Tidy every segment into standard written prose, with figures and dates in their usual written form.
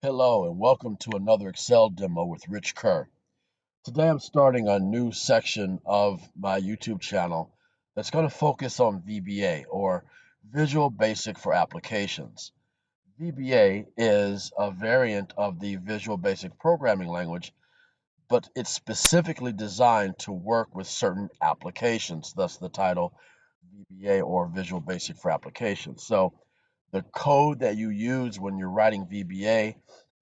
Hello and welcome to another Excel demo with Rich Kerr. Today I'm starting a new section of my YouTube channel that's going to focus on VBA or Visual Basic for Applications. VBA is a variant of the Visual Basic programming language, but it's specifically designed to work with certain applications, thus the title VBA or Visual Basic for Applications. So the code that you use when you're writing VBA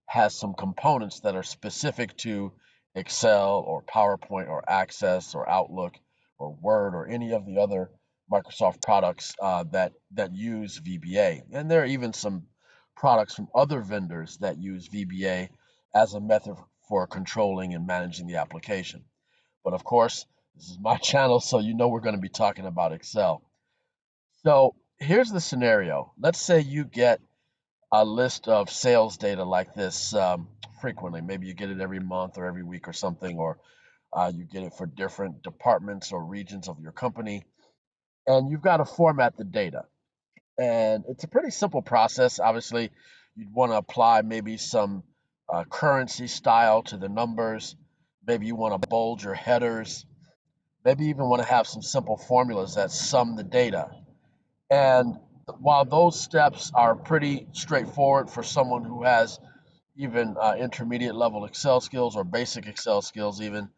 has some components that are specific to Excel or PowerPoint or Access or Outlook or Word or any of the other Microsoft products that use VBA. And there are even some products from other vendors that use VBA as a method for controlling and managing the application. But of course, this is my channel, so you know we're going to be talking about Excel. So here's the scenario. Let's say you get a list of sales data like this frequently. Maybe you get it every month or every week or something, or you get it for different departments or regions of your company, and you've got to format the data. And it's a pretty simple process. Obviously, you'd want to apply maybe some currency style to the numbers. Maybe you want to bold your headers. Maybe you even want to have some simple formulas that sum the data. And while those steps are pretty straightforward for someone who has even intermediate level Excel skills or basic Excel skills, even,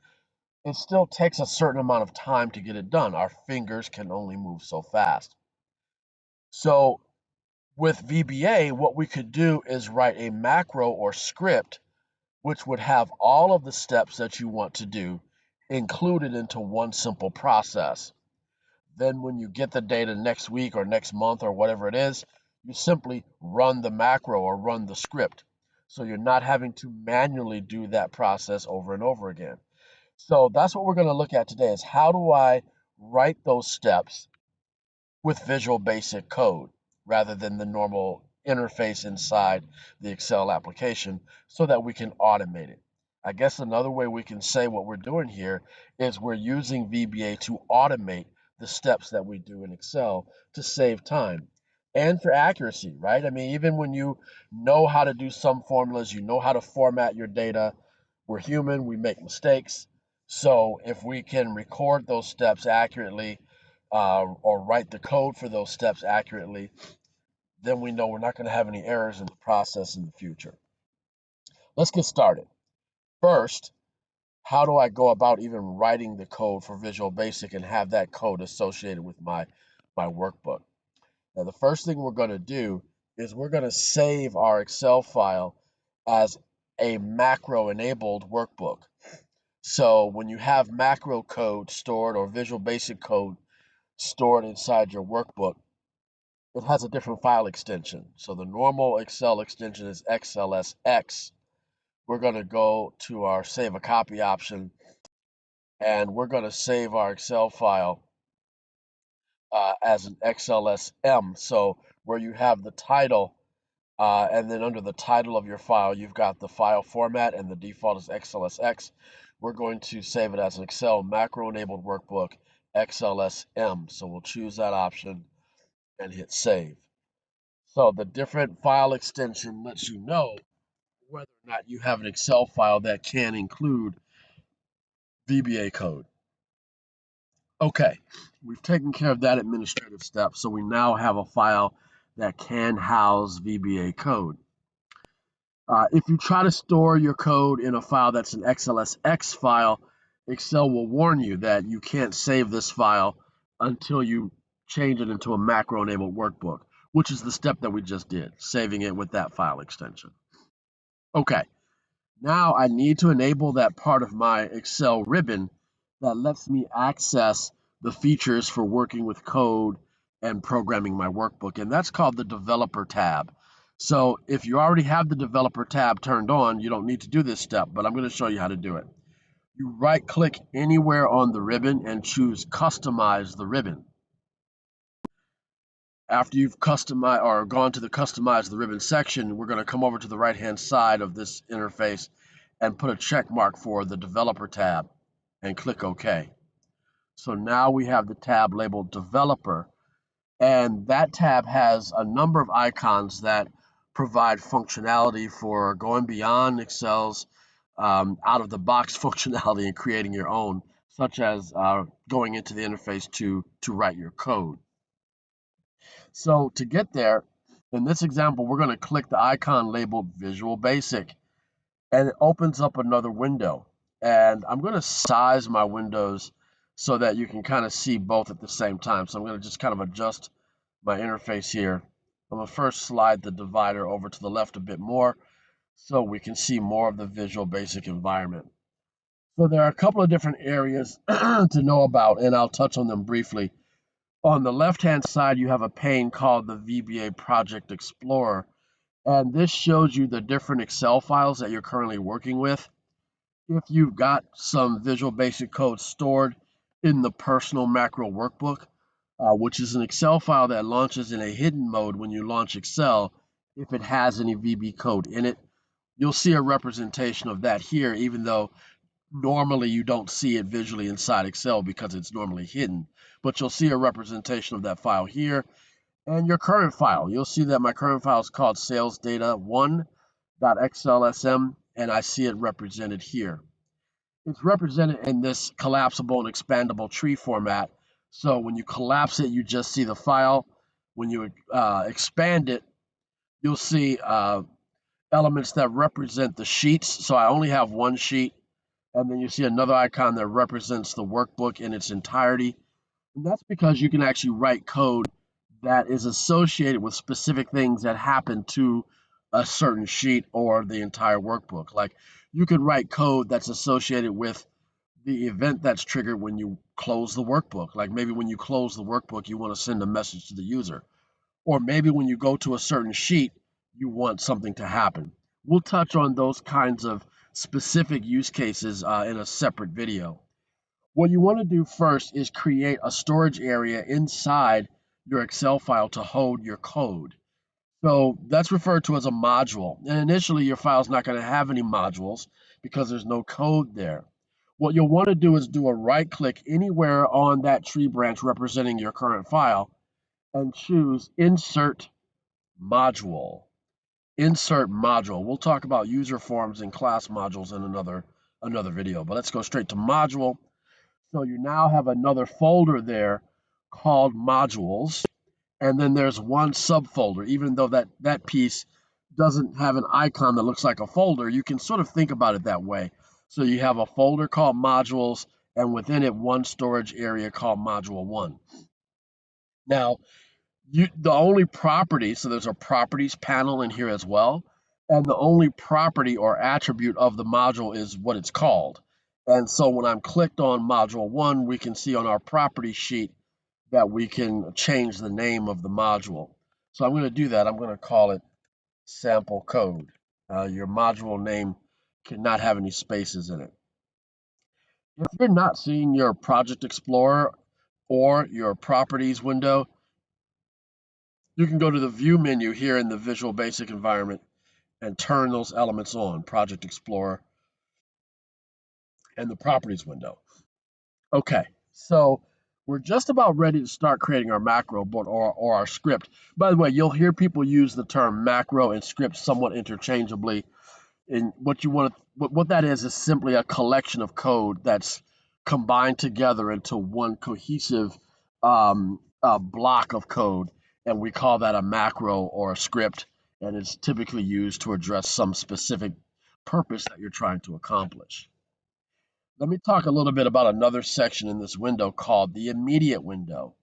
it still takes a certain amount of time to get it done. Our fingers can only move so fast. So with VBA, what we could do is write a macro or script which would have all of the steps that you want to do included into one simple process. Then when you get the data next week or next month or whatever it is, you simply run the macro or run the script. So you're not having to manually do that process over and over again. So that's what we're going to look at today is how do I write those steps with Visual Basic code rather than the normal interface inside the Excel application so that we can automate it. I guess another way we can say what we're doing here is we're using VBA to automate the steps that we do in Excel to save time and for accuracy, right? I mean, even when you know how to do some formulas, you know how to format your data. We're human, we make mistakes. So if we can record those steps accurately or write the code for those steps accurately, then we know we're not going to have any errors in the process in the future. Let's get started. First, how do I go about even writing the code for Visual Basic and have that code associated with my workbook? Now, the first thing we're going to do is we're going to save our Excel file as a macro enabled workbook. So when you have macro code stored or Visual Basic code stored inside your workbook, it has a different file extension. So the normal Excel extension is XLSX. We're going to go to our save a copy option and we're going to save our Excel file as an XLSM. So where you have the title and then under the title of your file, you've got the file format and the default is XLSX. We're going to save it as an Excel macro enabled workbook XLSM. So we'll choose that option and hit save. So the different file extension lets you know whether or not you have an Excel file that can include VBA code. Okay, we've taken care of that administrative step, so we now have a file that can house VBA code. If you try to store your code in a file that's an XLSX file, Excel will warn you that you can't save this file until you change it into a macro-enabled workbook, which is the step that we just did, saving it with that file extension. Okay, now I need to enable that part of my Excel ribbon that lets me access the features for working with code and programming my workbook, and that's called the Developer tab. So if you already have the Developer tab turned on, you don't need to do this step, but I'm going to show you how to do it. You right-click anywhere on the ribbon and choose Customize the ribbon. After you've customized or gone to the Customize the ribbon section, we're going to come over to the right-hand side of this interface and put a check mark for the Developer tab and click OK. So now we have the tab labeled Developer, and that tab has a number of icons that provide functionality for going beyond Excel's out of the box functionality and creating your own, such as going into the interface to write your code. So to get there, in this example, we're going to click the icon labeled Visual Basic, and it opens up another window. And I'm going to size my windows so that you can kind of see both at the same time. So I'm going to just kind of adjust my interface here. I'm going to first slide the divider over to the left a bit more so we can see more of the Visual Basic environment. So there are a couple of different areas to know about, and I'll touch on them briefly. On the left-hand side, you have a pane called the VBA Project Explorer, and this shows you the different Excel files that you're currently working with. If you've got some Visual Basic code stored in the Personal Macro Workbook, which is an Excel file that launches in a hidden mode when you launch Excel, if it has any VB code in it, you'll see a representation of that here, even though normally you don't see it visually inside Excel because it's normally hidden. But you'll see a representation of that file here. And your current file, you'll see that my current file is called salesdata1.xlsm, and I see it represented here. It's represented in this collapsible and expandable tree format. So when you collapse it, you just see the file. When you expand it, you'll see elements that represent the sheets. So I only have one sheet, and then you see another icon that represents the workbook in its entirety. And that's because you can actually write code that is associated with specific things that happen to a certain sheet or the entire workbook. Like you could write code that's associated with the event that's triggered when you close the workbook. Like maybe when you close the workbook, you want to send a message to the user. Or maybe when you go to a certain sheet, you want something to happen. We'll touch on those kinds of specific use cases in a separate video. What you want to do first is create a storage area inside your Excel file to hold your code. So that's referred to as a module. And initially, your file is not going to have any modules because there's no code there. What you'll want to do is do a right click anywhere on that tree branch representing your current file and choose Insert Module. Insert Module. We'll talk about user forms and class modules in another video, but let's go straight to Module. So you now have another folder there called Modules, and then there's one subfolder. Even though that piece doesn't have an icon that looks like a folder, you can sort of think about it that way. So you have a folder called Modules, and within it, one storage area called Module 1. Now, the only property, so there's a properties panel in here as well, and the only property or attribute of the module is what it's called. And so when I'm clicked on Module 1, we can see on our property sheet that we can change the name of the module. So I'm going to do that. I'm going to call it sample code. Your module name cannot have any spaces in it. If you're not seeing your Project Explorer or your properties window, you can go to the View menu here in the Visual Basic environment and turn those elements on, Project Explorer and the Properties window. Okay, so we're just about ready to start creating our macro or our script. By the way, you'll hear people use the term macro and script somewhat interchangeably. And what that is simply a collection of code that's combined together into one cohesive block of code, and we call that a macro or a script, and it's typically used to address some specific purpose that you're trying to accomplish. Let me talk a little bit about another section in this window called the immediate window.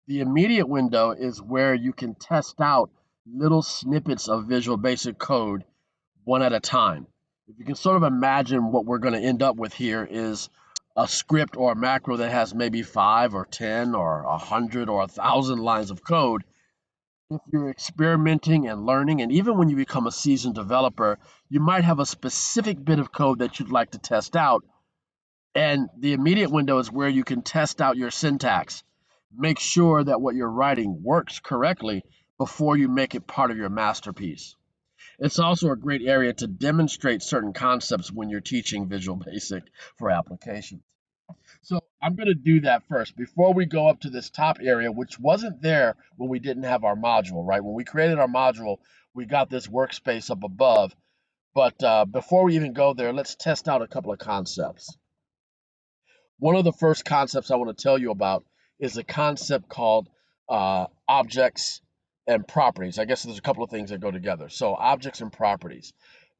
The immediate window is where you can test out little snippets of Visual Basic code one at a time. If you can sort of imagine what we're going to end up with here is a script or a macro that has maybe 5 or 10 or 100 or 1,000 lines of code. If you're experimenting and learning, and even when you become a seasoned developer, you might have a specific bit of code that you'd like to test out. And the immediate window is where you can test out your syntax. Make sure that what you're writing works correctly before you make it part of your masterpiece. It's also a great area to demonstrate certain concepts when you're teaching Visual Basic for applications. So I'm going to do that first before we go up to this top area, which wasn't there when we didn't have our module, right? When we created our module, we got this workspace up above. But before we even go there, let's test out a couple of concepts. One of the first concepts I want to tell you about is a concept called objects and properties. I guess there's a couple of things that go together. So, objects and properties.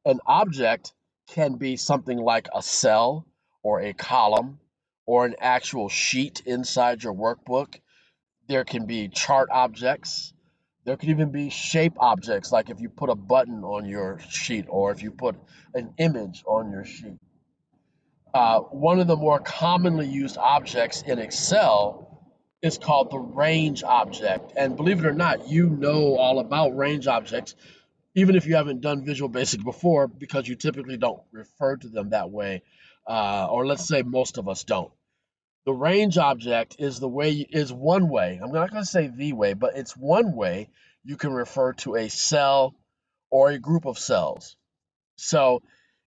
An object can be something like a cell or a column or an actual sheet inside your workbook. There can be chart objects. There could even be shape objects, like if you put a button on your sheet or if you put an image on your sheet. One of the more commonly used objects in Excel is called the range object. And believe it or not, you know all about range objects, even if you haven't done Visual Basic before, because you typically don't refer to them that way, or let's say most of us don't. The range object is one way. I'm not going to say the way, but it's one way you can refer to a cell or a group of cells. So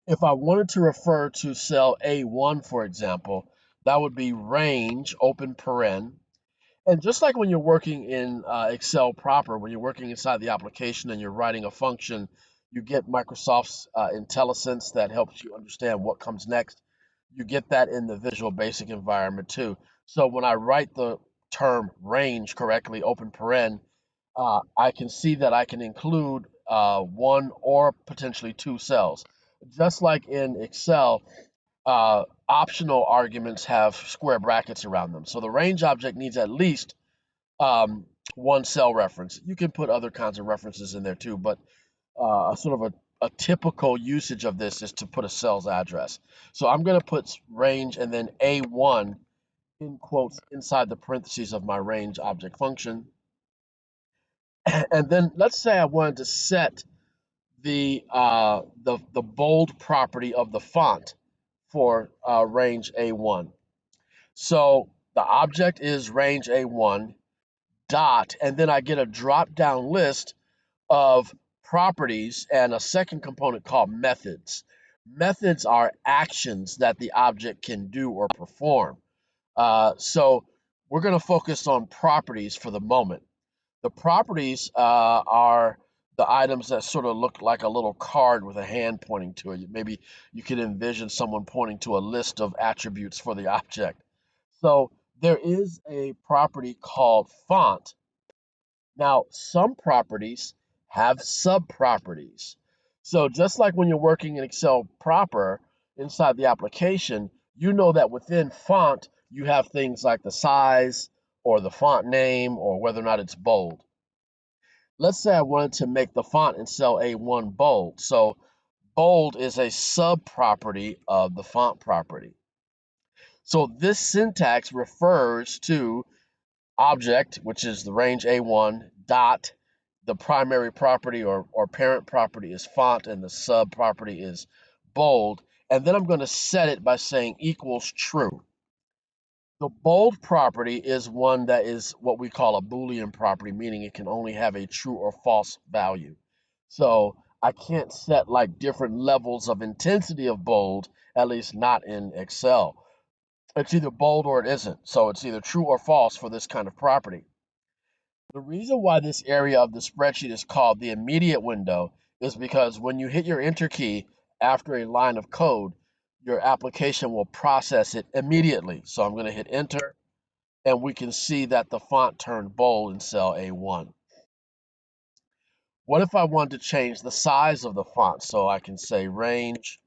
if I wanted to refer to cell A1, for example, that would be range, open paren. And just like when you're working in Excel proper, when you're working inside the application and you're writing a function, you get Microsoft's IntelliSense that helps you understand what comes next. You get that in the Visual Basic environment too. So when I write the term range correctly, open paren, I can see that I can include one or potentially two cells. Just like in Excel, optional arguments have square brackets around them. So the range object needs at least one cell reference. You can put other kinds of references in there too, but a sort of a typical usage of this is to put a cell's address. So I'm going to put range and then A1 in quotes inside the parentheses of my range object function. And then let's say I wanted to set the bold property of the font for range A1. So the object is range A1 dot, and then I get a drop down list of properties and a second component called methods. Methods are actions that the object can do or perform. So we're going to focus on properties for the moment. The properties are the items that sort of look like a little card with a hand pointing to it. Maybe you could envision someone pointing to a list of attributes for the object. So there is a property called font. Now, some properties have sub-properties. So just like when you're working in Excel proper inside the application, you know that within font, you have things like the size or the font name or whether or not it's bold. Let's say I wanted to make the font in cell A1 bold. So bold is a sub-property of the font property. So this syntax refers to object, which is the range A1, dot, the primary property or parent property is font, and the sub property is bold. And then I'm going to set it by saying equals true. The bold property is one that is what we call a Boolean property, meaning it can only have a true or false value. So I can't set like different levels of intensity of bold, at least not in Excel. It's either bold or it isn't. So it's either true or false for this kind of property. The reason why this area of the spreadsheet is called the immediate window is because when you hit your enter key after a line of code, your application will process it immediately. So I'm going to hit enter, and we can see that the font turned bold in cell A1. What if I wanted to change the size of the font? So I can say range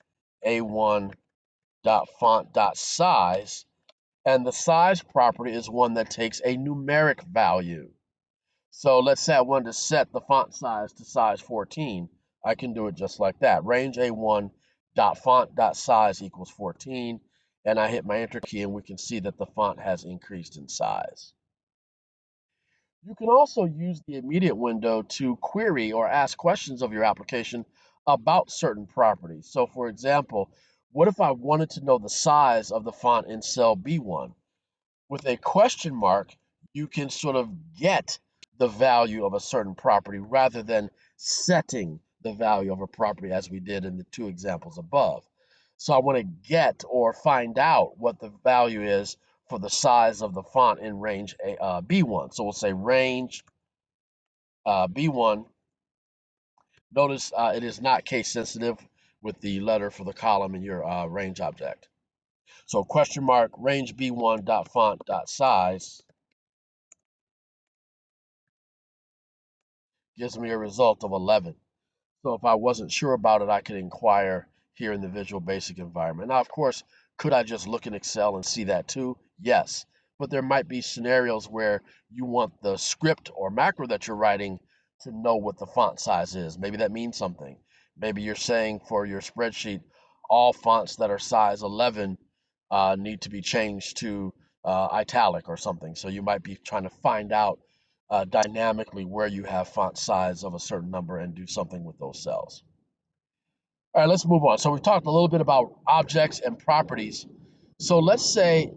A1 dot font dot size, and the size property is one that takes a numeric value. So let's say I wanted to set the font size to size 14. I can do it just like that. Range A1 dot font dot size equals 14, and I hit my enter key, and we can see that the font has increased in size. You can also use the immediate window to query or ask questions of your application about certain properties. So for example, what if I wanted to know the size of the font in cell B1? With a question mark, you can sort of get the value of a certain property rather than setting the value of a property as we did in the two examples above. So I want to get or find out what the value is for the size of the font in range B1. So we'll say range B1. Notice it is not case sensitive with the letter for the column in your range object. So question mark range B1 dot font dot size gives me a result of 11. So if I wasn't sure about it, I could inquire here in the Visual Basic environment. Now, of course, could I just look in Excel and see that too? Yes. But there might be scenarios where you want the script or macro that you're writing to know what the font size is. Maybe that means something. Maybe you're saying for your spreadsheet, all fonts that are size 11 need to be changed to italic or something. So you might be trying to find out dynamically where you have font size of a certain number and do something with those cells. All right, let's move on. So we've talked a little bit about objects and properties. So let's say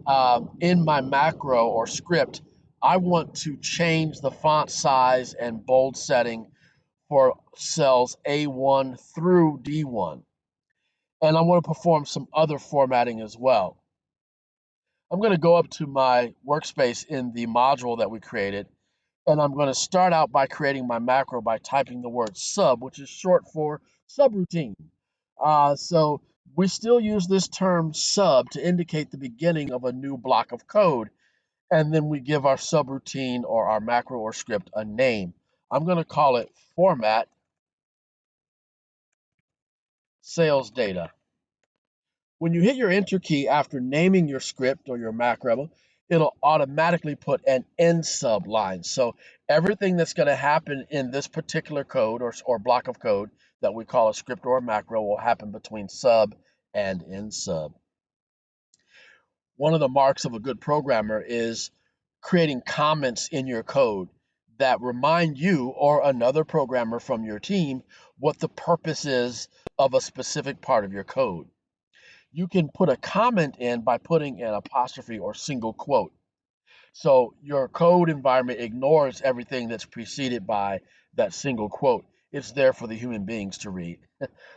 in my macro or script, I want to change the font size and bold setting for cells A1 through D1. And I want to perform some other formatting as well. I'm going to go up to my workspace in the module that we created, and I'm going to start out by creating my macro by typing the word sub, which is short for subroutine. So we still use this term sub to indicate the beginning of a new block of code, and then we give our subroutine or our macro or script a name. I'm going to call it format sales data. When you hit your enter key after naming your script or your macro, it'll automatically put an end sub line. So everything that's going to happen in this particular code or block of code that we call a script or a macro will happen between sub and end sub. One of the marks of a good programmer is creating comments in your code that remind you or another programmer from your team what the purpose is of a specific part of your code. You can put a comment in by putting an apostrophe or single quote. So your code environment ignores everything that's preceded by that single quote. It's there for the human beings to read.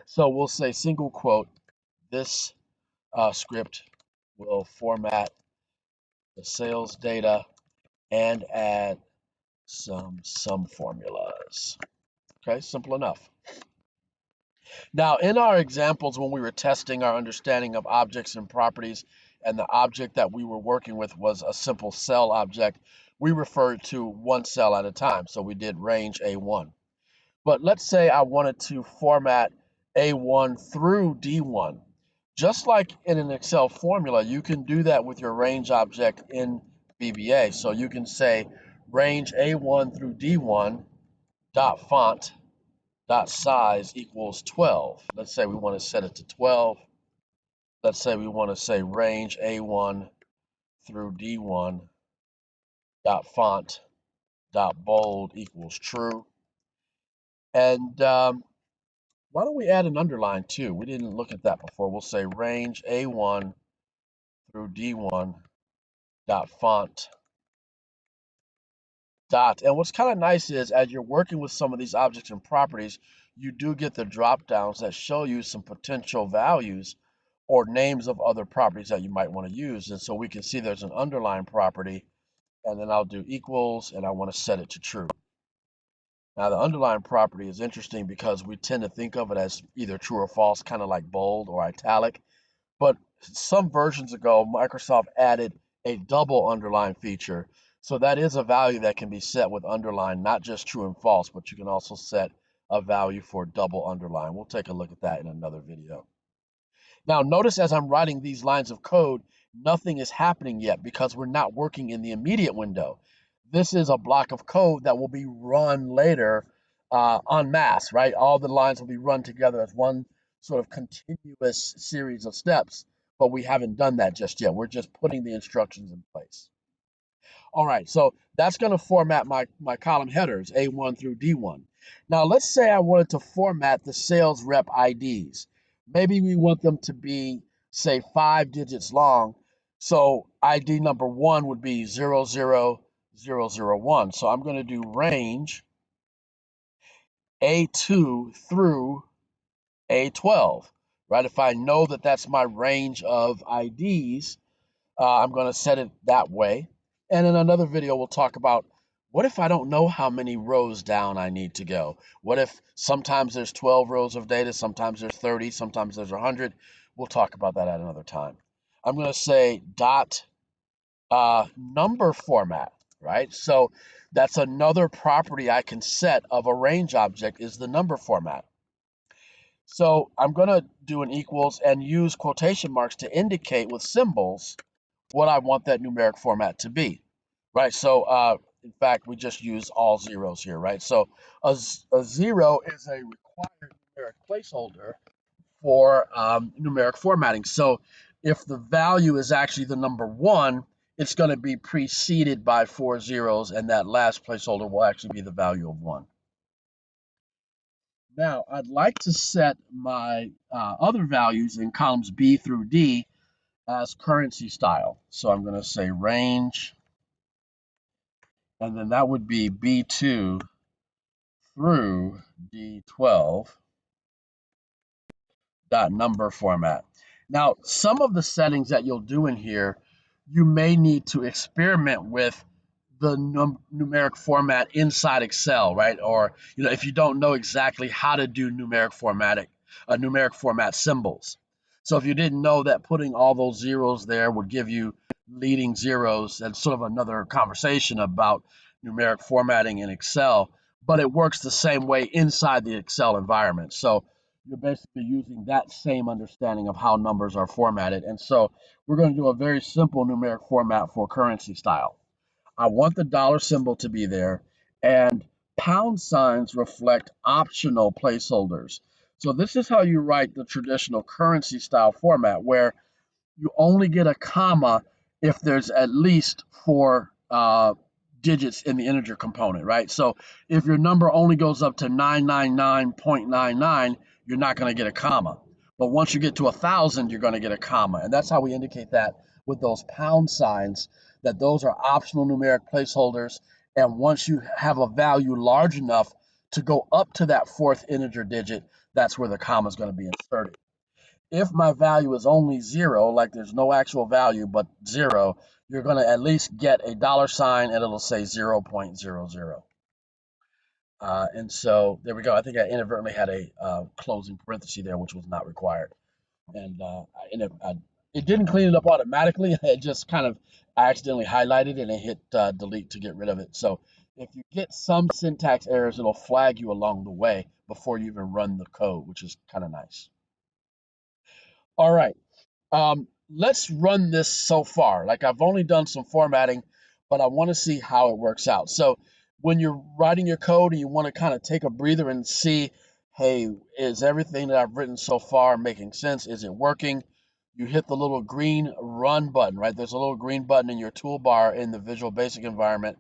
So we'll say single quote, this script will format the sales data and add some formulas. Okay, simple enough. Now, in our examples, when we were testing our understanding of objects and properties, and the object that we were working with was a simple cell object, we referred to one cell at a time. So we did range A1. But let's say I wanted to format A1 through D1. Just like in an Excel formula, you can do that with your range object in VBA. So you can say range A1 through D1 dot font dot size equals 12. Let's say we want to set it to 12. Let's say we want to say range A1 through D1 dot font dot bold equals true. And why don't we add an underline too? We didn't look at that before. We'll say range A1 through D1 dot font dot. And what's kind of nice is as you're working with some of these objects and properties, you do get the drop downs that show you some potential values or names of other properties that you might want to use. And so we can see there's an underline property, and then I'll do equals, and I want to set it to true. Now the underline property is interesting because we tend to think of it as either true or false, kind of like bold or italic. But some versions ago, Microsoft added a double underline feature. So that is a value that can be set with underline, not just true and false, but you can also set a value for double underline. We'll take a look at that in another video. Now, notice as I'm writing these lines of code, nothing is happening yet because we're not working in the immediate window. This is a block of code that will be run later en masse, right? All the lines will be run together as one sort of continuous series of steps, but we haven't done that just yet. We're just putting the instructions in place. All right, so that's going to format my column headers, A1 through D1. Now, let's say I wanted to format the sales rep IDs. Maybe we want them to be, say, 5 digits long. So ID number 1 would be 00001. So I'm going to do range A2 through A12. right? If I know that that's my range of IDs, I'm going to set it that way. And in another video, we'll talk about what if I don't know how many rows down I need to go? What if sometimes there's 12 rows of data, sometimes there's 30, sometimes there's 100? We'll talk about that at another time. I'm going to say dot number format, right? So that's another property I can set of a range object is the number format. So I'm going to do an equals and use quotation marks to indicate with symbols what I want that numeric format to be, right? So in fact, we just use all zeros here, right? So a zero is a required numeric placeholder for numeric formatting. So if the value is actually the number one, it's going to be preceded by 4 zeros, and that last placeholder will actually be the value of 1. Now, I'd like to set my other values in columns B through D as currency style. So I'm going to say range, and then that would be B2 through D12 dot number format. Now, some of the settings that you'll do in here, you may need to experiment with the numeric format inside Excel, right? Or if you don't know exactly how to do numeric format symbols. So if you didn't know that putting all those zeros there would give you leading zeros, that's sort of another conversation about numeric formatting in Excel, but it works the same way inside the Excel environment. So you're basically using that same understanding of how numbers are formatted. And so we're going to do a very simple numeric format for currency style. I want the dollar symbol to be there, and pound signs reflect optional placeholders. So this is how you write the traditional currency style format, where you only get a comma if there's at least 4 digits in the integer component, right? So if your number only goes up to 999.99, you're not going to get a comma. But once you get to 1,000, you're going to get a comma. And that's how we indicate that with those pound signs, that those are optional numeric placeholders. And once you have a value large enough to go up to that 4th integer digit, that's where the comma is going to be inserted. If my value is only 0, like there's no actual value but 0, you're going to at least get a dollar sign and it'll say 0.00. And so there we go. I think I inadvertently had a closing parenthesis there, which was not required. And it didn't clean it up automatically. It just kind of, I accidentally highlighted it and hit delete to get rid of it. So if you get some syntax errors, it'll flag you along the way before you even run the code, which is kind of nice. All right. Let's run this so far. Like I've only done some formatting, but I want to see how it works out. So when you're writing your code and you want to kind of take a breather and see, hey, is everything that I've written so far making sense? Is it working? You hit the little green run button, right? There's a little green button in your toolbar in the Visual Basic environment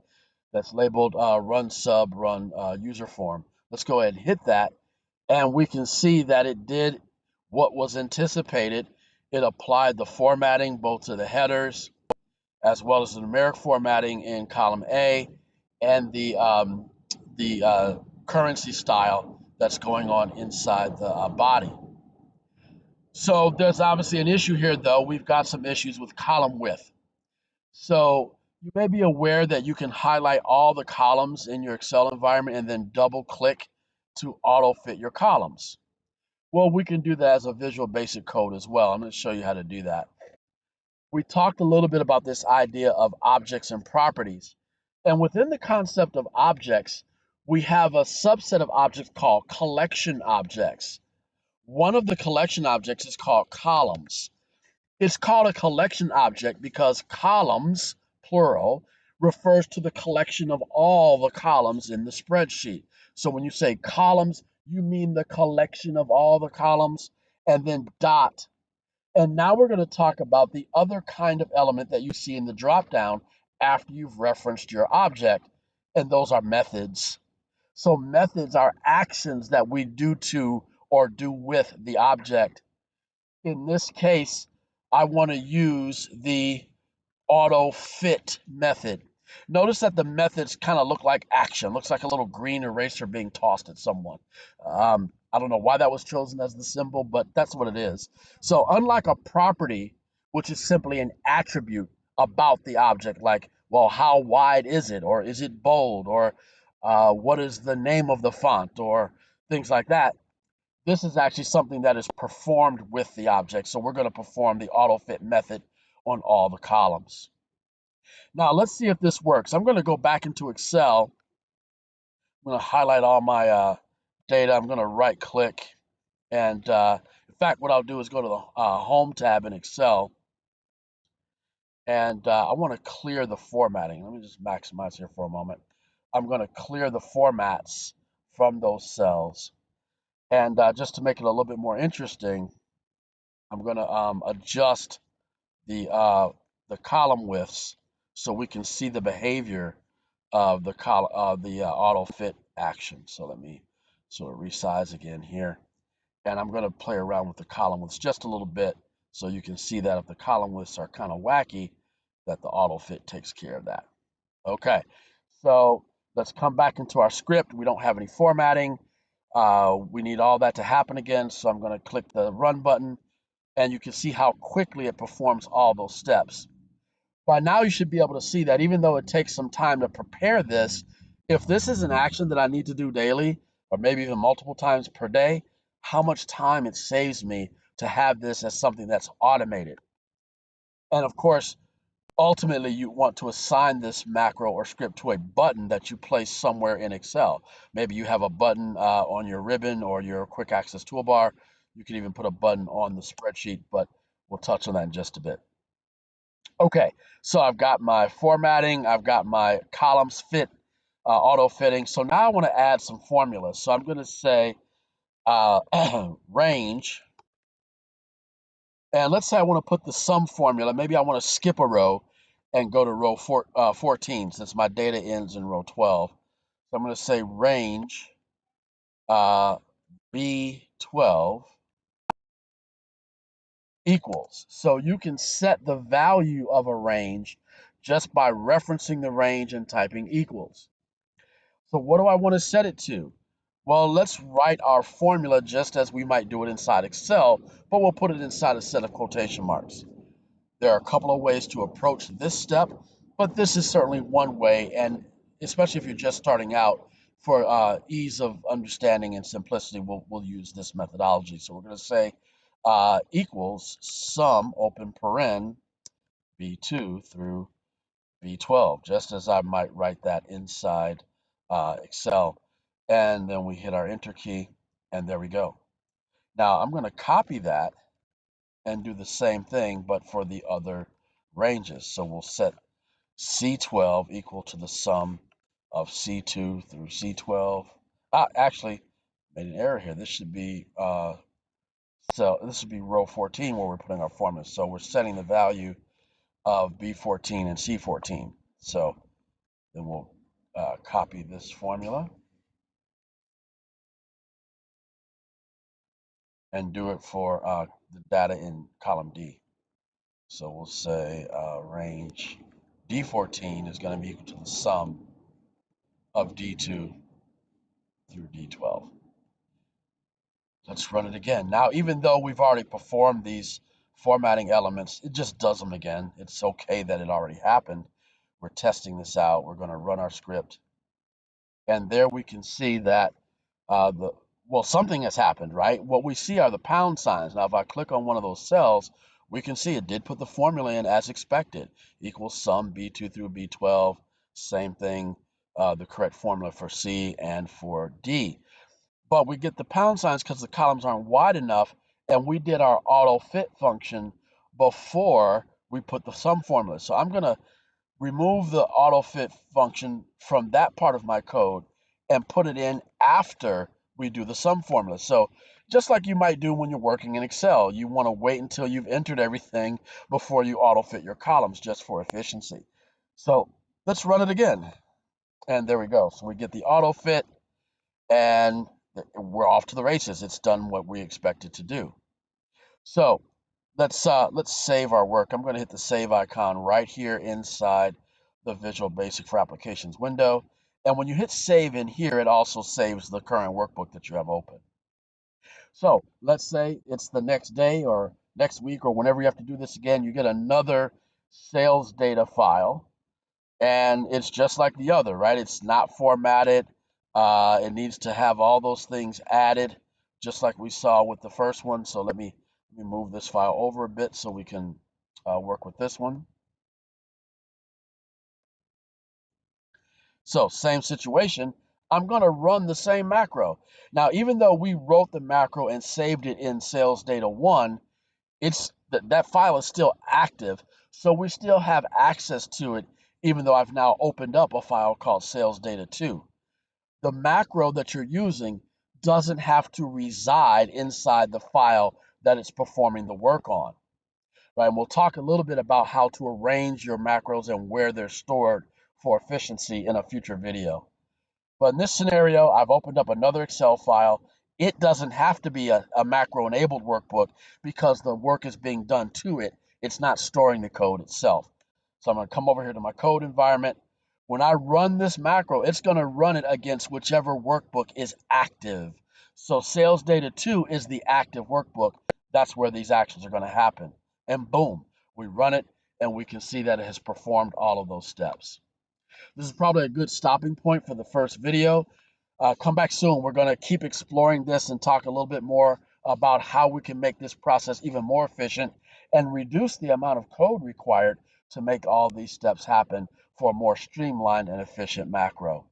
that's labeled run sub, run user form. Let's go ahead and hit that. And we can see that it did what was anticipated. It applied the formatting both to the headers as well as the numeric formatting in column A and the currency style that's going on inside the body. So there's obviously an issue here, though. We've got some issues with column width. So you may be aware that you can highlight all the columns in your Excel environment and then double click to auto fit your columns. Well, we can do that as a Visual Basic code as well. I'm going to show you how to do that. We talked a little bit about this idea of objects and properties. And within the concept of objects, we have a subset of objects called collection objects. One of the collection objects is called columns. It's called a collection object because columns, plural, refers to the collection of all the columns in the spreadsheet. So when you say columns, you mean the collection of all the columns, and then dot. And now we're going to talk about the other kind of element that you see in the dropdown after you've referenced your object, and those are methods. So methods are actions that we do to or do with the object. In this case, I want to use the auto fit method. Notice that the methods kind of look like action, looks like a little green eraser being tossed at someone. I don't know why that was chosen as the symbol, but that's what it is. So unlike a property, which is simply an attribute about the object, like, well, how wide is it? Or is it bold? Or what is the name of the font? Or things like that. This is actually something that is performed with the object. So we're going to perform the auto fit method on all the columns. Now let's see if this works. I'm going to go back into Excel. I'm going to highlight all my data. I'm going to right click. And in fact, what I'll do is go to the Home tab in Excel. And I want to clear the formatting. Let me just maximize here for a moment. I'm going to clear the formats from those cells. And just to make it a little bit more interesting, I'm going to adjust the column widths so we can see the behavior of the auto fit action. So let me sort of resize again here, and I'm going to play around with the column widths just a little bit so you can see that if the column widths are kind of wacky, that the auto fit takes care of that. Okay, so let's come back into our script. We don't have any formatting. We need all that to happen again, so I'm going to click the run button, and you can see how quickly it performs all those steps. By now, you should be able to see that even though it takes some time to prepare this, if this is an action that I need to do daily, or maybe even multiple times per day, how much time it saves me to have this as something that's automated. And of course, ultimately, you want to assign this macro or script to a button that you place somewhere in Excel. Maybe you have a button on your ribbon or your quick access toolbar. You can even put a button on the spreadsheet, but we'll touch on that in just a bit. Okay, so I've got my formatting, I've got my columns fit, auto fitting. So now I want to add some formulas. So I'm going to say uh, range, and let's say I want to put the sum formula. Maybe I want to skip a row and go to row 14 since my data ends in row 12. So I'm going to say range uh, B12 equals. So you can set the value of a range just by referencing the range and typing equals. So what do I want to set it to? Well, let's write our formula just as we might do it inside Excel, but we'll put it inside a set of quotation marks. There are a couple of ways to approach this step, but this is certainly one way, and especially if you're just starting out, for ease of understanding and simplicity, we'll use this methodology. So we're going to say equals sum, open paren, B2 through B12, just as I might write that inside Excel. And then we hit our enter key, and there we go. Now I'm going to copy that and do the same thing, but for the other ranges. So we'll set C12 equal to the sum of C2 through C12. Actually, made an error here. This should be this would be row 14 where we're putting our formulas. So we're setting the value of B14 and C14. So then we'll copy this formula and do it for the data in column D. So we'll say range D14 is going to be equal to the sum of D2 through D12. Let's run it again. Now, even though we've already performed these formatting elements, it just does them again. It's okay that it already happened. We're testing this out. We're going to run our script. And there we can see that something has happened, right? What we see are the pound signs. Now, if I click on one of those cells, we can see it did put the formula in as expected, equals sum B2 through B12, same thing, the correct formula for C and for D. But we get the pound signs because the columns aren't wide enough, and we did our auto fit function before we put the sum formula. So I'm going to remove the auto fit function from that part of my code and put it in after we do the sum formula. So just like you might do when you're working in Excel, you want to wait until you've entered everything before you auto fit your columns just for efficiency. So let's run it again. And there we go. So we get the auto fit and we're off to the races. It's done what we expected to do. So let's save our work. I'm going to hit the save icon right here inside the Visual Basic for Applications window. And when you hit save in here, it also saves the current workbook that you have open. So let's say it's the next day or next week or whenever you have to do this again, you get another sales data file, and it's just like the other, right? It's not formatted. It needs to have all those things added, just like we saw with the first one. So let me move this file over a bit so we can work with this one. So same situation, I'm going to run the same macro. Now, even though we wrote the macro and saved it in sales data 1, that file is still active, so we still have access to it, even though I've now opened up a file called sales data 2. The macro that you're using doesn't have to reside inside the file that it's performing the work on, right? And we'll talk a little bit about how to arrange your macros and where they're stored for efficiency in a future video. But in this scenario, I've opened up another Excel file. It doesn't have to be a macro-enabled workbook because the work is being done to it. It's not storing the code itself. So I'm going to come over here to my code environment. When I run this macro, it's going to run it against whichever workbook is active. So sales data 2 is the active workbook. That's where these actions are going to happen. And boom, we run it and we can see that it has performed all of those steps. This is probably a good stopping point for the first video. Come back soon. We're going to keep exploring this and talk a little bit more about how we can make this process even more efficient and reduce the amount of code required to make all these steps happen for a more streamlined and efficient macro.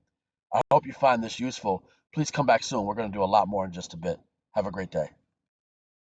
I hope you find this useful. Please come back soon. We're going to do a lot more in just a bit. Have a great day.